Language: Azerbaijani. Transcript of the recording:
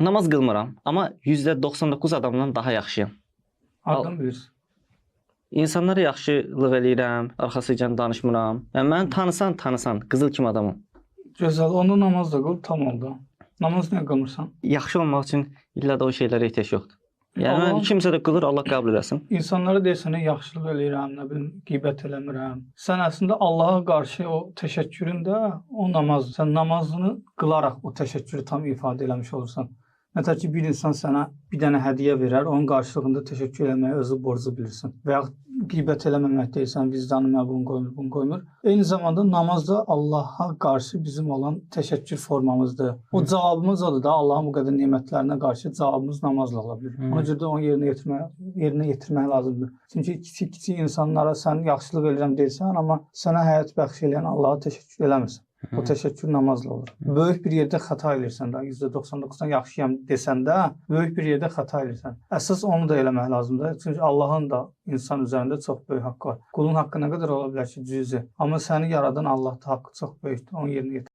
namaz qılmıram, amma %99 adamdan daha yaxşıyam. Hardan bilirsən? İnsanlara yaxşılıq eləyirəm, arxasıcan danışmıram. Yəni məni tanısan, qızıl kimi adamam. Gözəl, onda namaz da qıl, tam oldu. Namaz niyə qılmırsan? Yaxşı olmaq üçün illa da o şeylərə ehtiyac yoxdur. Yəni Allah- mən kimsə də qılır, Allah qəbul eləsin. İnsanlara deyirsən, yaxşılıq eləyirəm, nə bilim, qeybət eləmirəm. Sən əslində Allaha qarşı o təşəkkürün də o namaz. Sən namazını qılaraq o təşəkkürü tam ifadə eləmiş olursan. Nətər ki, bir insan sənə bir dənə hədiyyə verər, onun qarşılığında təşəkkür eləməyə özü borcu bilirsən. Və yaxud qeybət eləməmək deyirsən, vicdanı mən bunu qoymur. Eyni zamanda namaz da Allaha qarşı bizim olan təşəkkür formamızdır. O cavabımız odur da, Allahın bu qədər nemətlərinə qarşı cavabımız namazla ola bilər. Ona görə də onu yerinə yetirmək lazımdır. Çünki kiçik insanlara sən yaxşılıq edirəm deyirsən, amma sənə həyat bəxş edən Allaha təşəkkür eləmirsən. O təşəkkür namazla olur. Böyük bir yerdə xəta edirsən də, %99-dan yaxşıyam desən də, böyük bir yerdə xəta edirsən. Əsas onu da eləmək lazımdır. Çünki Allahın da insan üzərində çox böyük haqqı var. Qulun haqqı nə qədər ola bilər ki, cüzi. Amma səni yaradan Allah da haqqı çox böyükdür. Onu yerinə yetir.